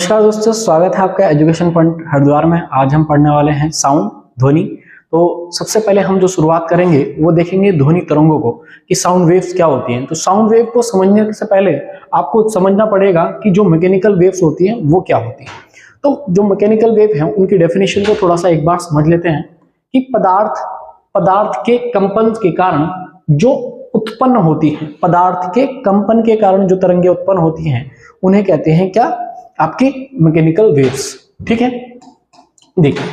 नमस्कार दोस्तों, स्वागत है आपका एजुकेशन पॉइंट हरिद्वार में। आज हम पढ़ने वाले हैं साउंड, ध्वनि। तो सबसे पहले हम जो शुरुआत करेंगे वो देखेंगे ध्वनि तरंगों को कि साउंड वेव्स क्या होती हैं। तो साउंड वेव को समझने से पहले आपको समझना पड़ेगा कि जो मैकेनिकल वेव्स होती हैं वो क्या होती हैं। तो जो मैकेनिकल वेव है उनकी डेफिनेशन को थोड़ा सा एक बार समझ लेते हैं कि पदार्थ के कंपन के कारण जो उत्पन्न होती है, पदार्थ के कंपन के कारण जो तरंगें उत्पन्न होती हैं उन्हें कहते हैं क्या? आपके मैकेनिकल वेव्स। ठीक है, देखिए,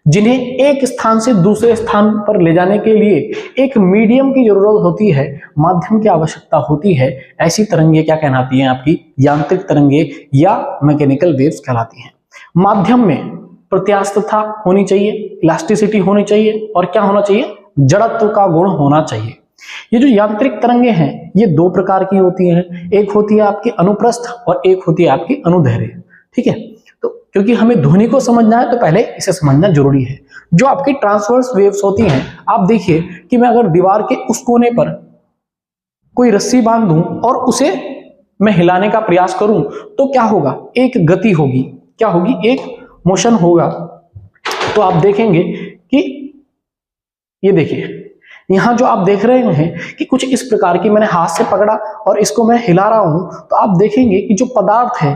जिन्हें एक स्थान से दूसरे स्थान पर ले जाने के लिए एक मीडियम की जरूरत होती है, माध्यम की आवश्यकता होती है, ऐसी तरंगें क्या कहलाती हैं? आपकी यांत्रिक तरंगें या मैकेनिकल वेव्स कहलाती हैं। माध्यम में प्रत्यास्थता होनी चाहिए, इलास्टिसिटी होनी चाहिए और क्या होना चाहिए? जड़त्व का गुण होना चाहिए। ये जो यांत्रिक तरंगें हैं ये दो प्रकार की होती हैं, एक होती है आपकी अनुप्रस्थ और एक होती है आपकी अनुदैर्घ्य। ठीक है, तो क्योंकि हमें ध्वनि को समझना है तो पहले इसे समझना जरूरी है। जो आपकी ट्रांसवर्स वेव्स होती हैं, आप देखिए कि मैं अगर दीवार के उस कोने पर कोई रस्सी बांध दूं और उसे मैं हिलाने का प्रयास करूं तो क्या होगा? एक गति होगी। क्या होगी? एक मोशन होगा। तो आप देखेंगे कि ये देखिए, यहां जो आप देख रहे हैं कि कुछ इस प्रकार की मैंने हाथ से पकड़ा और इसको मैं हिला रहा हूं, तो आप देखेंगे कि जो पदार्थ है,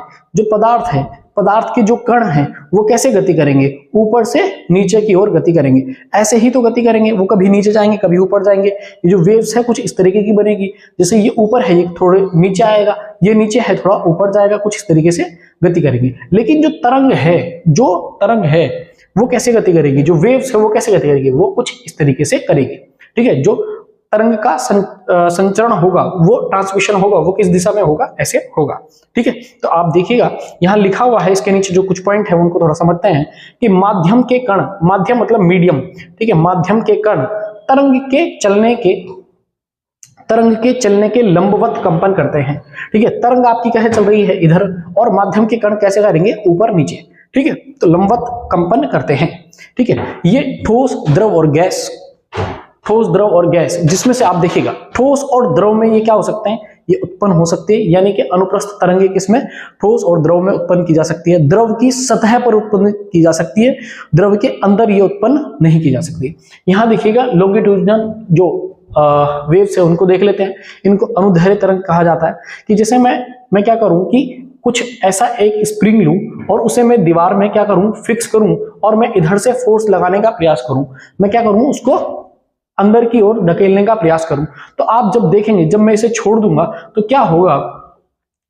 पदार्थ के जो कण हैं वो कैसे गति करेंगे? ऊपर से नीचे की ओर गति करेंगे। ऐसे ही तो गति करेंगे, वो कभी नीचे जाएंगे कभी ऊपर जाएंगे। ये जो वेव्स है कुछ इस तरीके की बनेगी, जैसे ये ऊपर है ये थोड़े नीचे आएगा, ये नीचे है थोड़ा ऊपर जाएगा, कुछ इस तरीके से गति करेंगे। लेकिन जो तरंग है वो कैसे गति करेगी? जो वेव्स है वो कैसे गति करेगी? वो कुछ इस तरीके से करेगी। ठीक है, जो तरंग का संचरण होगा, वो ट्रांसमिशन होगा, वो किस दिशा में होगा? ऐसे होगा। ठीक है, तो आप देखिएगा यहां लिखा हुआ है, इसके नीचे जो कुछ पॉइंट है उनको थोड़ा समझते हैं कि माध्यम के कण, माध्यम मतलब मीडियम, ठीक है, माध्यम के कण तरंग के चलने के लंबवत कंपन करते हैं। ठीक है, तरंग आपकी कैसे चल रही है? इधर, और माध्यम के कण कैसे करेंगे? ऊपर नीचे। ठीक है, तो लंबवत कंपन करते हैं। ठीक है, ये ठोस, द्रव और गैस, जिसमें से आप देखिएगा ठोस और द्रव में ये क्या हो सकते हैं? ये उत्पन्न हो सकते हैं, यानी कि अनुप्रस्थ तरंगें किसमें? ठोस और द्रव में उत्पन्न की जा सकती है। द्रव की सतह पर उत्पन्न की जा सकती है, द्रव के अंदर ये उत्पन्न नहीं की जा सकती। यहां देखिएगा लॉन्गिट्यूडिनल जो वेव्स है उनको देख लेते हैं। इनको अनुदैर्घ्य तरंग कहा जाता है। कि जैसे मैं क्या करूं कि कुछ ऐसा एक स्प्रिंग लूं और उसे मैं दीवार में क्या करूं? फिक्स करूं और मैं इधर से फोर्स लगाने का प्रयास करूं। मैं क्या करूं? उसको अंदर की ओर धकेलने का प्रयास करूं। तो आप जब देखेंगे, जब मैं इसे छोड़ दूंगा तो क्या होगा?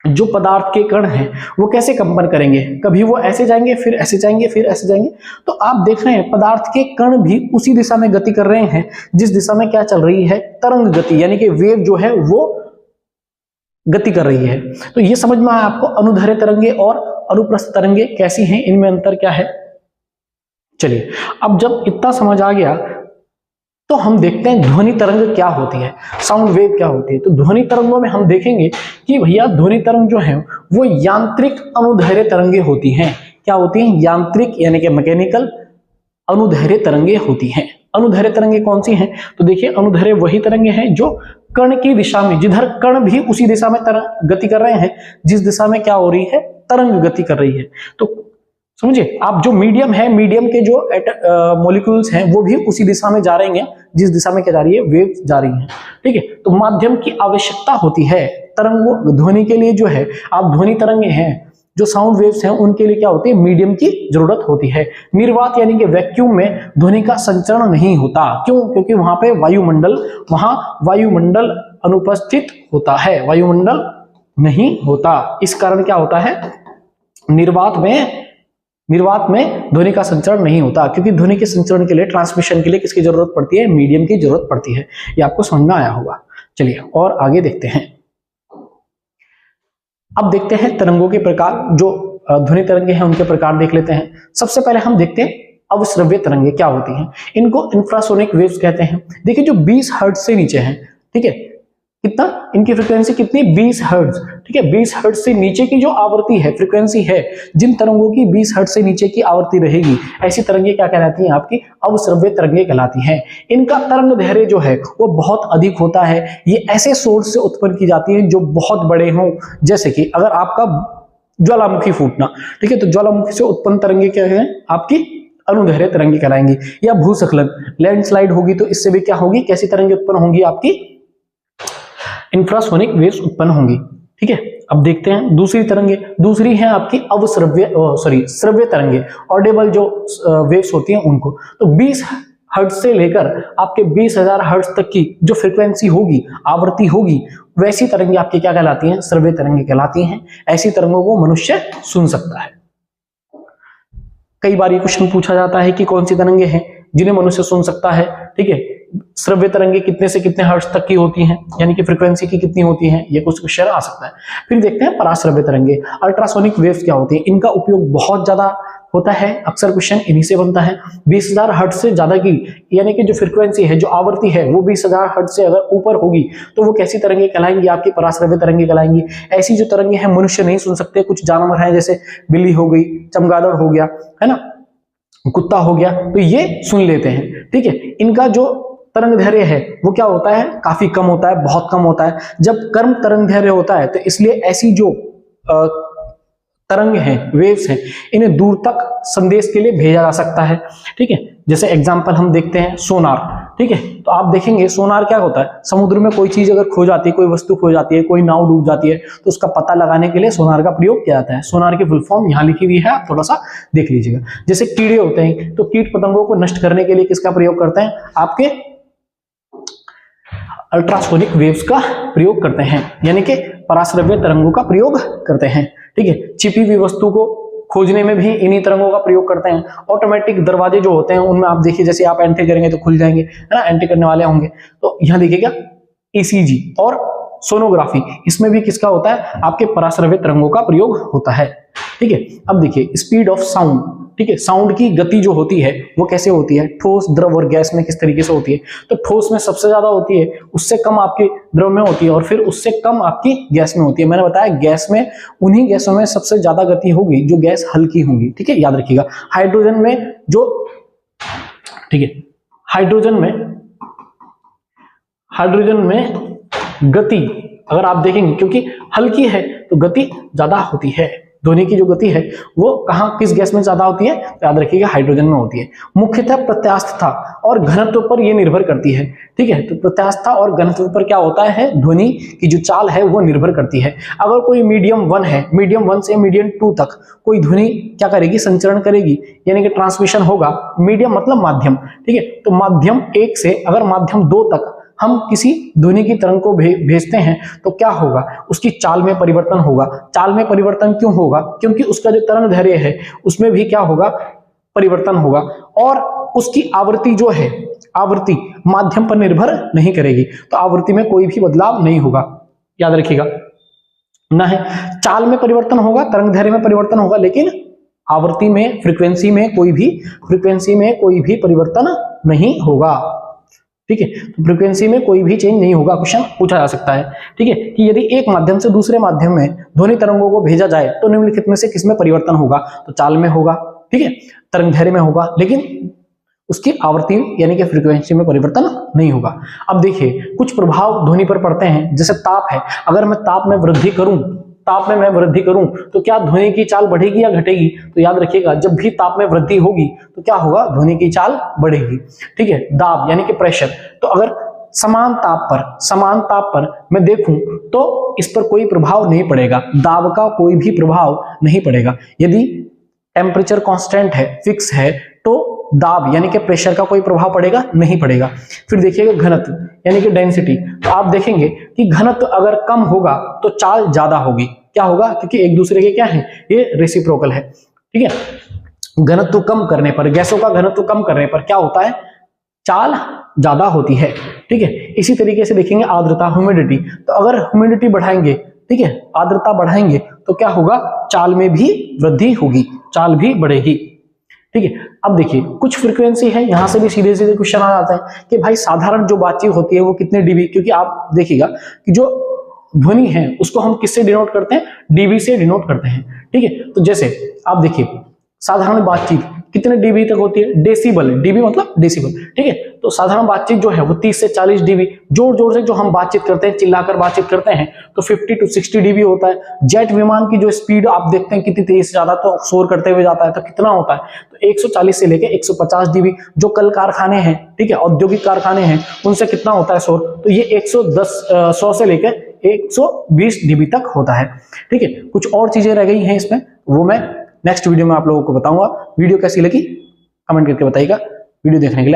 जो पदार्थ के कण हैं वो कैसे कंपन करेंगे? कभी वो ऐसे जाएंगे, फिर ऐसे जाएंगे, फिर ऐसे जाएंगे। तो आप देख रहे हैं पदार्थ के कण भी उसी दिशा में गति कर रहे हैं जिस दिशा में क्या चल रही है? तरंग गति, यानी कि वेव जो है वो गति कर रही है। तो ये समझ में आया आपको अनुदैर्घ्य तरंगे और अनुप्रस्थ तरंगे कैसी हैं, इनमें अंतर क्या है? चलिए, अब जब इतना समझ आ गया तो हम देखते हैं ध्वनि तरंग क्या होती है, साउंड वेव क्या होती है। तो ध्वनि तरंगों में हम देखेंगे कि भैया ध्वनि तरंग जो है वो यांत्रिक अनुदैर्घ्य तरंगे होती हैं। क्या होती हैं? यांत्रिक यानी कि मैकेनिकल अनुदैर्घ्य तरंगे होती हैं। अनुदैर्घ्य तरंगे कौन सी हैं? तो देखिए, अनुदैर्घ्य वही तरंगे हैं जो कण की दिशा में, जिधर कण भी उसी दिशा में गति कर रहे हैं जिस दिशा में क्या हो रही है? तरंग गति कर रही है। तो समझिए, आप जो मीडियम है, मीडियम के जो मॉलिक्यूल्स हैं वो भी उसी दिशा में जा रहे हैं जिस दिशा में क्या जा रही है? वेव जा रही है। ठीक है, तो माध्यम की आवश्यकता होती है तरंगों, ध्वनि के लिए जो है, आप ध्वनि तरंगे हैं जो साउंड वेव्स हैं उनके लिए क्या होती है? मीडियम की जरूरत होती है। निर्वात यानी कि वैक्यूम में ध्वनि का संचरण नहीं होता। क्यों? क्योंकि वहां पे वायुमंडल अनुपस्थित होता है, वायुमंडल नहीं होता। इस कारण क्या होता है? निर्वात में ध्वनि का संचरण नहीं होता, क्योंकि ध्वनि के संचरण के लिए, ट्रांसमिशन के लिए किसकी जरूरत पड़ती है? मीडियम की जरूरत पड़ती है। ये आपको समझ में आया होगा। चलिए और आगे देखते हैं। अब देखते हैं तरंगों के प्रकार, जो ध्वनि तरंगे हैं उनके प्रकार देख लेते हैं। सबसे पहले हम देखते हैं अवश्रव्य तरंगे क्या होती हैं। इनको इंफ्रासोनिक वेव्स कहते हैं। देखिए, जो 20 हर्ट्ज से नीचे हैं, ठीक है, कितना? इनकी फ्रीक्वेंसी कितनी? 20 हर्ट्ज। ठीक है, 20 हर्ट्ज से नीचे की जो आवृत्ति है, फ्रीक्वेंसी है, जिन तरंगों की 20 हर्ट्ज से नीचे की आवृत्ति रहेगी, ऐसी तरंगे क्या कहलाती हैं? आपकी अवश्रव्य तरंगे कहलाती हैं। इनका तरंग दैर्घ्य जो है वो बहुत अधिक होता है। ये ऐसे सोर्स से उत्पन्न की जाती है जो बहुत बड़े हों, जैसे कि अगर आपका ज्वालामुखी फूटना, ठीक है। तो ज्वालामुखी से उत्पन्न तरंगे क्या है, आपकी अनुदैर्घ्य तरंगे कहलाएंगी। या भूस्खलन, लैंडस्लाइड होगी तो इससे भी क्या होगी, कैसी तरंगे उत्पन्न होंगी, आपकी इंफ्रासोनिक वेव्स उत्पन्न होंगी, ठीक है। अब देखते हैं दूसरी तरंगे, दूसरी है आपकी श्रव्य तरंगे, ऑडिबल जो वेव्स होती हैं उनको। तो 20 हर्ट्ज से लेकर आपके 20,000 हर्ट्ज तक की जो फ्रीक्वेंसी होगी, आवृत्ति होगी, वैसी तरंगे आपकी क्या कहलाती हैं, श्रव्य तरंगे कहलाती हैं। ऐसी तरंगों को मनुष्य सुन सकता है। कई बार ये क्वेश्चन पूछा जाता है कि कौन सी तरंगे हैं जिन्हें मनुष्य सुन सकता है, ठीक है। श्रव्य तरंगे कितने से कितने हर्ट्ज तक की होती हैं, यानी कि फ्रीक्वेंसी की कितनी होती हैं, ये कुछ क्वेश्चन आ सकता है। फिर देखते हैं पराश्रव्य तरंगे, अल्ट्रासोनिक वेव्स क्या होती हैं। इनका उपयोग बहुत ज्यादा होता है, अक्सर क्वेश्चन इन्हीं से बनता है। 20,000 हर्ट्ज से ज्यादा की, यानी कि जो फ्रीक्वेंसी है, जो आवृत्ति है, वो 20,000 हर्ट्ज से अगर ऊपर होगी तो वो कैसी तरंगे कहलाएंगी, आपकी पराश्रव्य तरंगे कहलाएंगी। ऐसी जो तरंगे हैं मनुष्य नहीं सुन सकते, कुछ जानवर हैं जैसे बिल्ली हो गई, चमगादड़ हो गया, है ना, कुत्ता हो गया, तो ये सुन लेते हैं, ठीक है। इनका जो तरंग दैर्घ्य है वो क्या होता है, काफी कम होता है, बहुत कम होता है। जब कम तरंग दैर्घ्य होता है तो इसलिए ऐसी जो तरंग हैं, वेव्स हैं, इन्हें दूर तक संदेश के लिए भेजा जा सकता है, ठीक है। जैसे एग्जांपल हम देखते हैं सोनार, ठीक है। तो आप देखेंगे सोनार क्या होता है, समुद्र में कोई चीज अगर खो जाती है, कोई वस्तु खो जाती है, कोई नाव डूब जाती है, तो उसका पता लगाने के लिए सोनार का प्रयोग किया जाता है। सोनार की फुल फॉर्म यहाँ लिखी हुई है, आप थोड़ा सा देख लीजिएगा। जैसे कीड़े होते हैं, तो कीट पतंगों को नष्ट करने के लिए किसका प्रयोग करते हैं, आपके अल्ट्रासोनिक वेव्स का प्रयोग करते हैं, यानी कि पराश्रव्य तरंगों का प्रयोग करते हैं, ठीक है। छिपी हुई वस्तु को खोजने में भी इन्हीं तरंगों का प्रयोग करते हैं। ऑटोमेटिक दरवाजे जो होते हैं उनमें आप देखिए, जैसे आप एंट्री करेंगे तो खुल जाएंगे, है ना, एंट्री करने वाले होंगे। तो यहाँ देखिएगा ईसीजी और सोनोग्राफी, इसमें भी किसका होता है, आपके पराश्रव्य तरंगों का प्रयोग होता है, ठीक है। अब देखिए स्पीड ऑफ साउंड, ठीक है, साउंड की गति जो होती है वो कैसे होती है, ठोस, द्रव और गैस में किस तरीके से होती है। तो ठोस में सबसे ज्यादा होती है, उससे कम आपकी द्रव में होती है, और फिर उससे कम आपकी गैस में होती है। मैंने बताया गैस में, उन्हीं गैसों में सबसे ज्यादा गति होगी जो गैस हल्की होंगी, ठीक है, याद रखिएगा। हाइड्रोजन में जो, ठीक है, हाइड्रोजन में गति अगर आप देखेंगे, क्योंकि हल्की है तो गति ज्यादा होती है। ध्वनि की जो गति है वो कहां, किस गैस में ज्यादा होती है, तो याद रखिएगा हाइड्रोजन में होती है। मुख्यतः प्रत्यास्थता और घनत्व पर यह निर्भर करती है, ठीक है। तो प्रत्यास्थता और घनत्व पर क्या होता है, ध्वनि की जो चाल है वो निर्भर करती है। अगर कोई मीडियम 1 है, मीडियम 1 से मीडियम 2 तक कोई ध्वनि क्या करेगी, संचरण करेगी, यानी कि ट्रांसमिशन होगा। मीडियम मतलब माध्यम, ठीक है। तो माध्यम 1 से अगर माध्यम 2 तक हम किसी ध्वनि की तरंग को भेजते हैं तो क्या होगा, उसकी चाल में परिवर्तन होगा। चाल में परिवर्तन क्यों होगा, क्योंकि उसका जो तरंग दैर्घ्य है उसमें भी क्या होगा, परिवर्तन होगा। और उसकी आवृत्ति जो है, आवृत्ति माध्यम पर निर्भर नहीं करेगी, तो आवृत्ति में कोई भी बदलाव नहीं होगा, याद रखिएगा। ना है चाल में परिवर्तन होगा, तरंग दैर्घ्य में परिवर्तन होगा, लेकिन आवृत्ति में, फ्रीक्वेंसी में कोई भी परिवर्तन नहीं होगा, ठीक है। तो फ्रीक्वेंसी में कोई भी चेंज नहीं होगा। क्वेश्चन पूछा जा सकता है, ठीक है, कि यदि एक माध्यम से दूसरे माध्यम में ध्वनि तरंगों को भेजा जाए तो निम्नलिखित में से किसमें परिवर्तन होगा, तो चाल में होगा, ठीक है, तरंग दैर्घ्य में होगा, लेकिन उसकी आवृत्ति यानी कि फ्रीक्वेंसी में परिवर्तन नहीं होगा। अब देखिए कुछ प्रभाव ध्वनि पर पड़ते हैं, जैसे ताप है। अगर मैं ताप में वृद्धि करूं तो क्या ध्वनि की चाल बढ़ेगी या घटेगी, तो याद रखिएगा जब भी ताप में वृद्धि होगी तो क्या होगा, ध्वनि की चाल बढ़ेगी, ठीक है। दाब यानी कि प्रेशर, तो अगर समान ताप पर मैं देखूं तो इस पर कोई प्रभाव नहीं पड़ेगा, दाब का कोई भी प्रभाव नहीं पड़ेगा। यदि टेम्परेचर कांस्टेंट है, फिक्स है, तो दाब यानी कि प्रेशर का कोई प्रभाव पड़ेगा नहीं पड़ेगा। फिर देखिएगा घनत्व यानी कि डेंसिटी, तो आप देखेंगे कि घनत्व अगर कम होगा तो चाल ज्यादा होगी। क्या होगा, क्योंकि एक दूसरे के क्या है, ये रेसिप्रोकल है, ठीक है। घनत्व कम करने पर, गैसों का घनत्व कम करने पर क्या होता है, चाल ज्यादा होती है, ठीक है। इसी तरीके से देखेंगे आर्द्रता, ह्यूमिडिटी, तो अगर ह्यूमिडिटी बढ़ाएंगे, ठीक है, आर्द्रता बढ़ाएंगे तो क्या होगा, चाल में भी वृद्धि होगी, चाल भी बढ़ेगी, ठीक है। अब देखिए कुछ फ्रीक्वेंसी है, यहां से भी सीधे सीधे क्वेश्चन आ जाता है कि भाई साधारण जो बातचीत होती है वो कितने डीबी, क्योंकि आप देखिएगा कि जो ध्वनि है उसको हम किससे डिनोट करते हैं, डीबी से डिनोट करते हैं, ठीक है। तो जैसे आप देखिए साधारण बातचीत कितने डीबी तक होती है? डेसिबल, डीबी मतलब डेसिबल, ठीक है। तो साधारण बातचीत जो है वो 30 से 40 डीबी, जोर जोर से जो हम बातचीत करते हैं, चिल्लाकर बातचीत करते हैं, तो 50 to 60 डीबी होता है। जेट विमान की जो स्पीड आप देखते हैं कितनी तेज से ज्यादा तो शोर करते हुए जाता है, तो कितना होता है? तो 140 से लेके 150 डीबी। जो कल कारखाने हैं, ठीक है, औद्योगिक कारखाने हैं, उनसे कितना होता है शोर? तो ये 100 से लेकर 120 डीबी तक होता है, ठीक है। कुछ और चीजें रह गई हैं इसमें, वो मैं नेक्स्ट वीडियो में आप लोगों को बताऊंगा। वीडियो कैसी लगी कमेंट करके बताइएगा। वीडियो देखने के लिए